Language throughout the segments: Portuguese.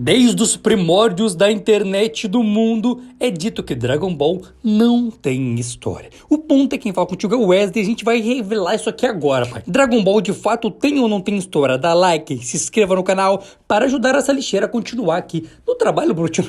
Desde os primórdios da internet do mundo, é dito que Dragon Ball não tem história. O ponto é quem fala contigo é o Wesley e a gente vai revelar isso aqui agora, pai. Dragon Ball de fato tem ou não tem história? Dá like, se inscreva no canal para ajudar essa lixeira a continuar aqui no trabalho bruto.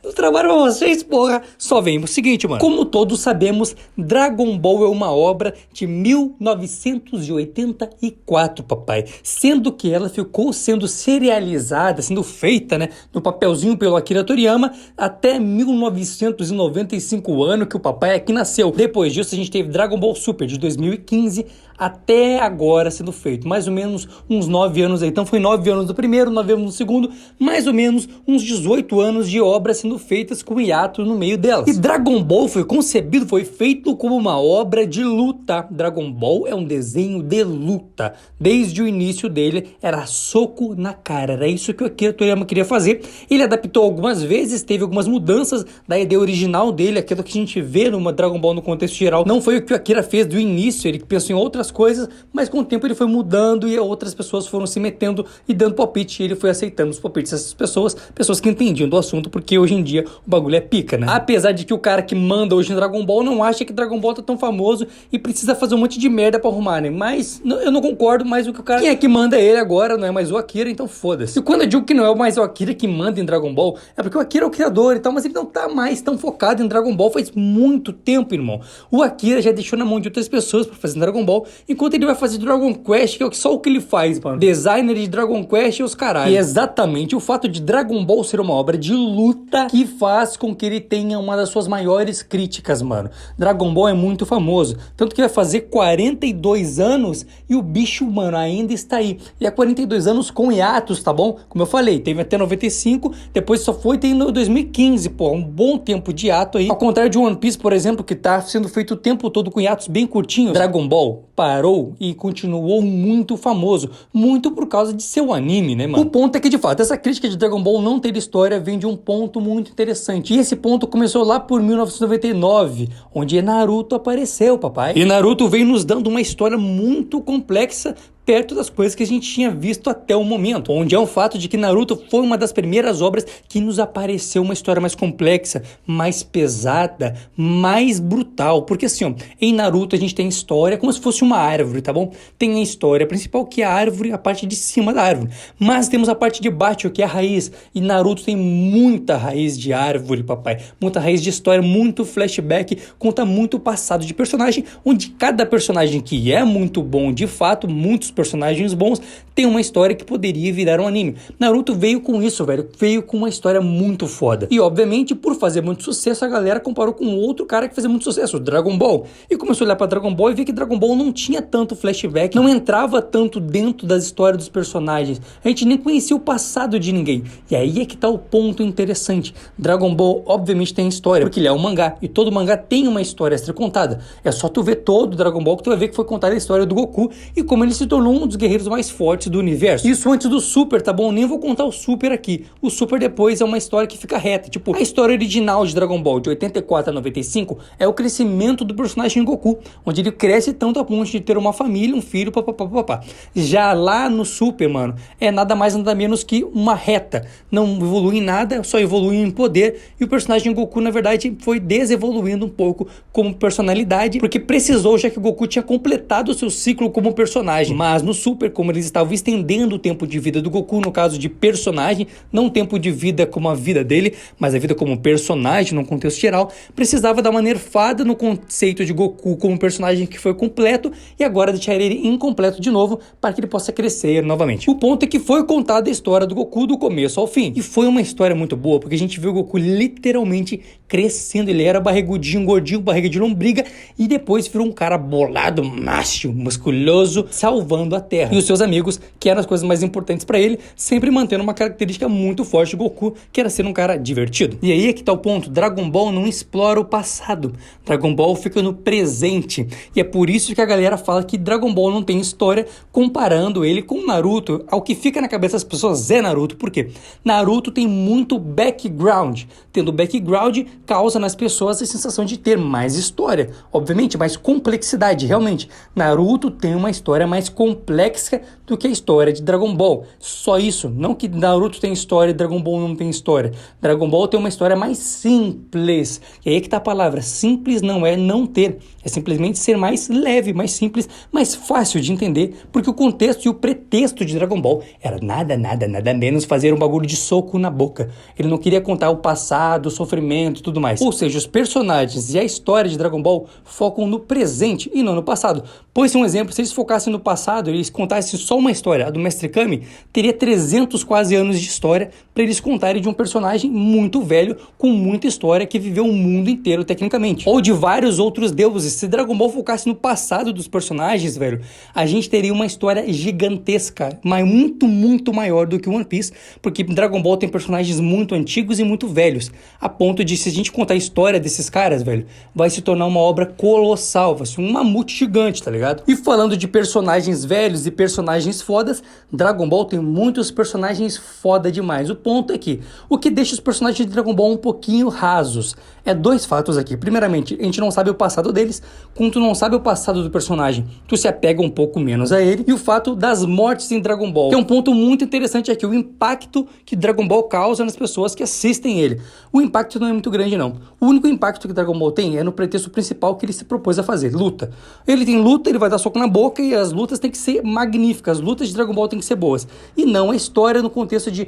No trabalho pra vocês, porra. Só vem o seguinte, mano. Como todos sabemos, Dragon Ball é uma obra de 1984, papai. Sendo que ela ficou sendo serializada, sendo feita, né, no papelzinho pelo Akira Toriyama até 1995, ano que o papai aqui nasceu. Depois disso, a gente teve Dragon Ball Super de 2015 até agora sendo feito. Mais ou menos uns 9 anos aí. Então foi 9 anos do primeiro, 9 anos do segundo, mais ou menos uns 18 anos de obras sendo feitas com hiato no meio delas. E Dragon Ball foi concebido, foi feito como uma obra de luta. Dragon Ball é um desenho de luta. Desde o início dele era soco na cara. Era isso que o Akira Toriyama queria fazer. Ele adaptou algumas vezes, teve algumas mudanças da ideia original dele, aquilo que a gente vê numa Dragon Ball no contexto geral. Não foi o que o Akira fez do início, ele pensou em outras coisas, mas com o tempo ele foi mudando e outras pessoas foram se metendo e dando palpite, e ele foi aceitando os palpites dessas pessoas que entendiam do assunto, porque hoje em dia o bagulho é pica, né? Apesar de que o cara que manda hoje em Dragon Ball não acha que Dragon Ball tá tão famoso e precisa fazer um monte de merda pra arrumar, né? Mas eu não concordo mais com o cara. Quem é que manda ele agora não é mais o Akira, então foda-se. E quando eu digo que não é mais o Akira que manda em Dragon Ball, é porque o Akira é o criador e tal, mas ele não tá mais tão focado em Dragon Ball faz muito tempo, irmão. O Akira já deixou na mão de outras pessoas pra fazer Dragon Ball, enquanto ele vai fazer Dragon Quest, que é só o que ele faz, mano. Designer de Dragon Quest e os caralho. E é exatamente o fato de Dragon Ball ser uma obra de luta que faz com que ele tenha uma das suas maiores críticas, mano. Dragon Ball é muito famoso, tanto que vai fazer 42 anos e o bicho, mano, ainda está aí. E há 42 anos com hiatos, tá bom? Como eu falei, teve até 95, depois só foi ter em 2015, pô, um bom tempo de hiato aí. Ao contrário de One Piece, por exemplo, que tá sendo feito o tempo todo com hiatos bem curtinhos, Dragon Ball parou e continuou muito famoso, muito por causa de seu anime, né, mano? O ponto é que, de fato, essa crítica de Dragon Ball não ter história vem de um ponto muito interessante. E esse ponto começou lá por 1999, onde Naruto apareceu, papai. E Naruto veio nos dando uma história muito complexa, perto das coisas que a gente tinha visto até o momento, onde é um fato de que Naruto foi uma das primeiras obras que nos apareceu uma história mais complexa, mais pesada, mais brutal, porque assim, ó, em Naruto a gente tem história como se fosse uma árvore, tá bom? Tem a história principal, que é a árvore, a parte de cima da árvore, mas temos a parte de baixo, que é a raiz, e Naruto tem muita raiz de árvore, papai, muita raiz de história, muito flashback, conta muito o passado de personagem, onde cada personagem que é muito bom, de fato, muitos personagens bons, tem uma história que poderia virar um anime. Naruto veio com isso, velho, veio com uma história muito foda. E obviamente, por fazer muito sucesso, a galera comparou com outro cara que fazia muito sucesso, o Dragon Ball. E começou a olhar pra Dragon Ball e ver que Dragon Ball não tinha tanto flashback, não entrava tanto dentro das histórias dos personagens. A gente nem conhecia o passado de ninguém. E aí é que tá o ponto interessante. Dragon Ball, obviamente, tem história, porque ele é um mangá, e todo mangá tem uma história extra contada. É só tu ver todo o Dragon Ball que tu vai ver que foi contada a história do Goku e como ele se tornou um dos guerreiros mais fortes do universo. Isso antes do Super, tá bom? Nem vou contar o Super aqui. O Super depois é uma história que fica reta. Tipo, a história original de Dragon Ball, de 84 a 95, é o crescimento do personagem Goku, onde ele cresce tanto a ponto de ter uma família, um filho, papapá. Já lá no Super, mano, é nada mais nada menos que uma reta. Não evolui em nada, só evolui em poder. E o personagem Goku, na verdade, foi desevoluindo um pouco como personalidade, porque precisou, já que o Goku tinha completado o seu ciclo como personagem. Mas no Super, como eles estavam estendendo o tempo de vida do Goku, no caso de personagem, não o tempo de vida como a vida dele, mas a vida como personagem, no contexto geral, precisava dar uma nerfada no conceito de Goku como personagem que foi completo e agora deixar ele incompleto de novo para que ele possa crescer novamente. O ponto é que foi contada a história do Goku do começo ao fim. E foi uma história muito boa, porque a gente viu o Goku literalmente crescendo. Ele era barrigudinho, gordinho, barriga de lombriga, e depois virou um cara bolado, macho, musculoso, salvando a Terra. E os seus amigos, que eram as coisas mais importantes pra ele, sempre mantendo uma característica muito forte de Goku, que era ser um cara divertido. E aí é que tá o ponto, Dragon Ball não explora o passado, Dragon Ball fica no presente, e é por isso que a galera fala que Dragon Ball não tem história, comparando ele com Naruto. Ao que fica na cabeça das pessoas é Naruto. Por quê? Naruto tem muito background, tendo background causa nas pessoas a sensação de ter mais história, obviamente, mais complexidade, realmente. Naruto tem uma história mais complexa do que a história de Dragon Ball. Só isso, não que Naruto tem história e Dragon Ball não tem história. Dragon Ball tem uma história mais simples. E aí que tá a palavra, simples não é não ter, é simplesmente ser mais leve, mais simples, mais fácil de entender, porque o contexto e o pretexto de Dragon Ball era nada menos fazer um bagulho de soco na boca. Ele não queria contar o passado, o sofrimento e tudo mais. Ou seja, os personagens e a história de Dragon Ball focam no presente e não no passado. Pois, um exemplo, se eles focassem no passado e eles contassem só uma história, a do Mestre Kami, teria 300 quase anos de história para eles contarem de um personagem muito velho, com muita história, que viveu o mundo inteiro tecnicamente. Ou de vários outros deuses. Se Dragon Ball focasse no passado dos personagens, velho, a gente teria uma história gigantesca, mas muito maior do que One Piece, porque Dragon Ball tem personagens muito antigos e muito velhos, a ponto de, se a gente contar a história desses caras, velho, vai se tornar uma obra colossal, vai ser um mamute gigante, tá ligado? E falando de personagens velhos e personagens fodas, Dragon Ball tem muitos personagens foda demais. O ponto é que o que deixa os personagens de Dragon Ball um pouquinho rasos é dois fatos aqui. Primeiramente, a gente não sabe o passado deles. Quando tu não sabe o passado do personagem, tu se apega um pouco menos a ele. E o fato das mortes em Dragon Ball, que é um ponto muito interessante aqui, o impacto que Dragon Ball causa nas pessoas que assistem ele. O impacto não é muito grande, não. O único impacto que Dragon Ball tem é no pretexto principal que ele se propôs a fazer, luta. Ele tem luta, ele vai dar soco na boca e as lutas têm que ser magníficas. As lutas de Dragon Ball têm que ser boas. E não a história no contexto de,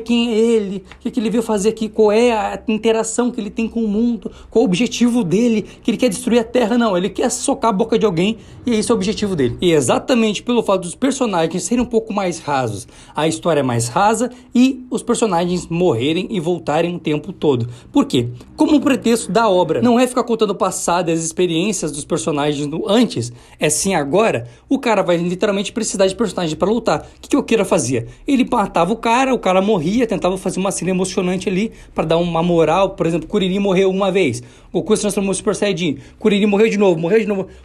quem é ele? O que ele veio fazer aqui? Qual é a interação que ele tem com o mundo? Qual o objetivo dele? Que ele quer destruir a Terra? Não, ele quer socar a boca de alguém e esse é o objetivo dele. E exatamente pelo fato dos personagens serem um pouco mais rasos, a história é mais rasa e os personagens morrerem e voltarem o tempo todo. Por quê? Como o pretexto da obra não é ficar contando o passado e as experiências dos personagens no antes, é sim agora, o cara vai literalmente precisar de personagem para lutar. O que o Kira fazia? Ele matava o cara morria, tentava fazer uma cena emocionante ali para dar uma moral. Por exemplo, Kuririn morreu uma vez, Goku se transformou em Super Saiyajin, Kuririn morreu de novo,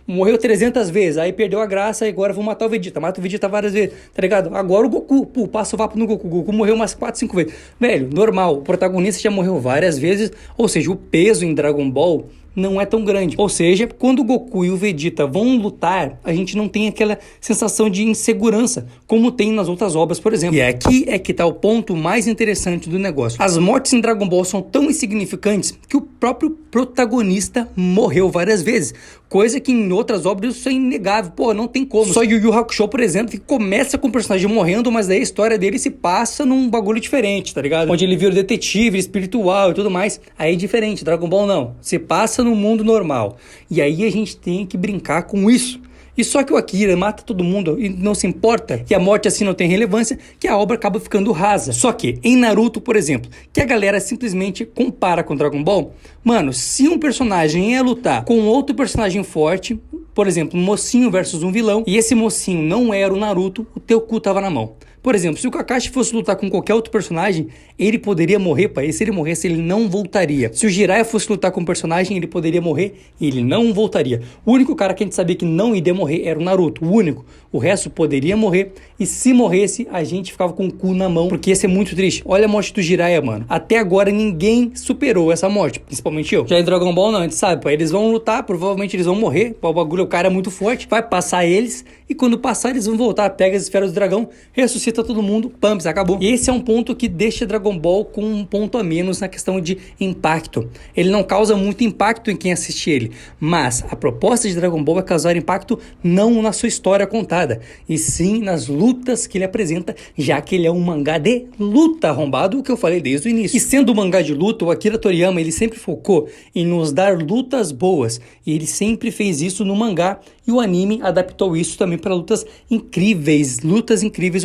morreu 300 vezes, aí perdeu a graça e agora vou matar o Vegeta, mata o Vegeta várias vezes, tá ligado? Agora o Goku, passa o vapo no Goku, Goku morreu umas 4, 5 vezes. Velho, normal, o protagonista já morreu várias vezes, ou seja, o peso em Dragon Ball não é tão grande. Ou seja, quando o Goku e o Vegeta vão lutar, a gente não tem aquela sensação de insegurança, como tem nas outras obras, por exemplo. E aqui é que tá o ponto mais interessante do negócio. As mortes em Dragon Ball são tão insignificantes que o próprio protagonista morreu várias vezes, coisa que em outras obras isso é inegável. Pô, não tem como. Só Yu Yu Hakusho, por exemplo, que começa com o personagem morrendo, mas daí a história dele se passa num bagulho diferente, tá ligado? Onde ele vira detetive, espiritual e tudo mais. Aí é diferente. Dragon Ball não. Se passa no mundo normal. E aí a gente tem que brincar com isso. E só que o Akira mata todo mundo e não se importa, que a morte assim não tem relevância, que a obra acaba ficando rasa. Só que em Naruto, por exemplo, que a galera simplesmente compara com Dragon Ball, mano, se um personagem ia lutar com outro personagem forte, por exemplo, um mocinho versus um vilão, e esse mocinho não era o Naruto, o teu cu tava na mão. Por exemplo, se o Kakashi fosse lutar com qualquer outro personagem, ele poderia morrer, pai. E se ele morresse, ele não voltaria. Se o Jiraiya fosse lutar com um personagem, ele poderia morrer e ele não voltaria. O único cara que a gente sabia que não iria morrer era o Naruto, o único. O resto poderia morrer e se morresse, a gente ficava com o cu na mão, porque ia ser muito triste. Olha a morte do Jiraiya, mano. Até agora ninguém superou essa morte, principalmente eu. Já em Dragon Ball não, a gente sabe, pai. Eles vão lutar, provavelmente eles vão morrer. O bagulho, o cara é muito forte, vai passar eles e quando passar eles vão voltar, pega as esferas do dragão, ressuscita todo mundo, pumps, acabou. E esse é um ponto que deixa Dragon Ball com um ponto a menos na questão de impacto. Ele não causa muito impacto em quem assiste ele, mas a proposta de Dragon Ball é causar impacto não na sua história contada, e sim nas lutas que ele apresenta, já que ele é um mangá de luta arrombado, o que eu falei desde o início. E sendo um mangá de luta, o Akira Toriyama, ele sempre focou em nos dar lutas boas, e ele sempre fez isso no mangá, e o anime adaptou isso também para lutas incríveis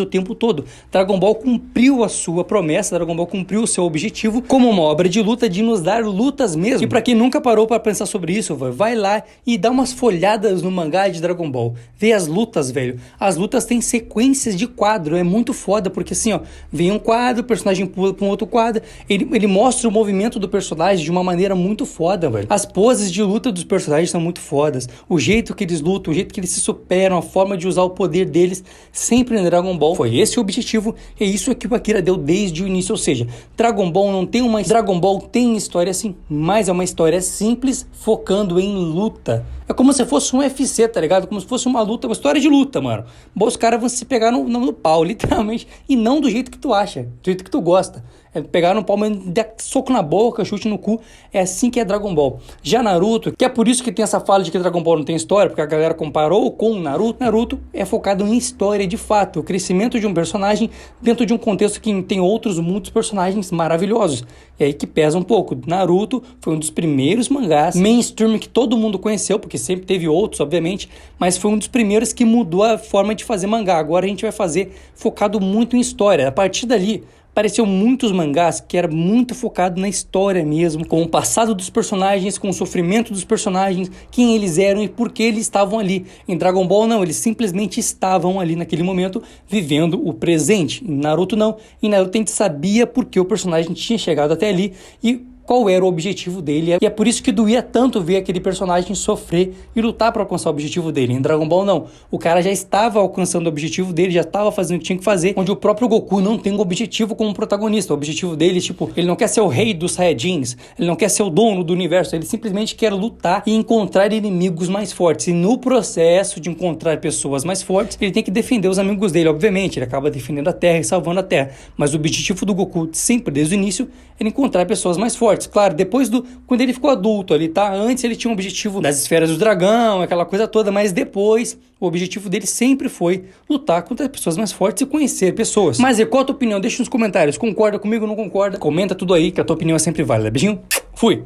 o tempo todo. Dragon Ball cumpriu a sua promessa, Dragon Ball cumpriu o seu objetivo como uma obra de luta, de nos dar lutas mesmo. E para quem nunca parou para pensar sobre isso, vai lá e dá umas folhadas no mangá de Dragon Ball. Vê as lutas, velho. As lutas têm sequências de quadro, é muito foda, porque assim, ó, vem um quadro, o personagem pula para um outro quadro, ele mostra o movimento do personagem de uma maneira muito foda, velho. As poses de luta dos personagens são muito fodas, o jeito que eles lutam lutam, o jeito que eles se superam, a forma de usar o poder deles sempre em Dragon Ball. Foi esse o objetivo e é isso que o Akira deu desde o início, ou seja, Dragon Ball não tem uma... Dragon Ball tem história sim, mas é uma história simples, focando em luta. É como se fosse um UFC, tá ligado? Como se fosse uma luta, uma história de luta, mano. Bom, os caras vão se pegar no pau, literalmente, e não do jeito que tu acha, do jeito que tu gosta. É pegar no pau, mas dar soco na boca, chute no cu. É assim que é Dragon Ball. Já Naruto, que é por isso que tem essa fala de que Dragon Ball não tem história, porque a galera comparou com Naruto. Naruto é focado em história de fato, o crescimento de um personagem dentro de um contexto que tem outros muitos personagens maravilhosos. E aí que pesa um pouco. Naruto foi um dos primeiros mangás mainstream que todo mundo conheceu, porque sempre teve outros, obviamente, mas foi um dos primeiros que mudou a forma de fazer mangá. Agora a gente vai fazer focado muito em história. A partir dali, apareceu muitos mangás que era muito focado na história mesmo, com o passado dos personagens, com o sofrimento dos personagens, quem eles eram e por que eles estavam ali. Em Dragon Ball não, eles simplesmente estavam ali naquele momento vivendo o presente. Em Naruto não, em Naruto a gente sabia por que o personagem tinha chegado até ali e qual era o objetivo dele, e é por isso que doía tanto ver aquele personagem sofrer e lutar para alcançar o objetivo dele. Em Dragon Ball não, o cara já estava alcançando o objetivo dele, já estava fazendo o que tinha que fazer, onde o próprio Goku não tem um objetivo como protagonista. O objetivo dele, tipo, ele não quer ser o rei dos Saiyajins, ele não quer ser o dono do universo, ele simplesmente quer lutar e encontrar inimigos mais fortes, e no processo de encontrar pessoas mais fortes, ele tem que defender os amigos dele, obviamente, ele acaba defendendo a Terra e salvando a Terra, mas o objetivo do Goku, sempre desde o início, era encontrar pessoas mais fortes. Claro, quando ele ficou adulto ali, tá? Antes ele tinha um objetivo das esferas do dragão, aquela coisa toda, mas depois o objetivo dele sempre foi lutar contra pessoas mais fortes e conhecer pessoas. Mas e qual a tua opinião? Deixa nos comentários, concorda comigo ou não concorda? Comenta tudo aí, que a tua opinião é sempre válida. Beijinho, fui!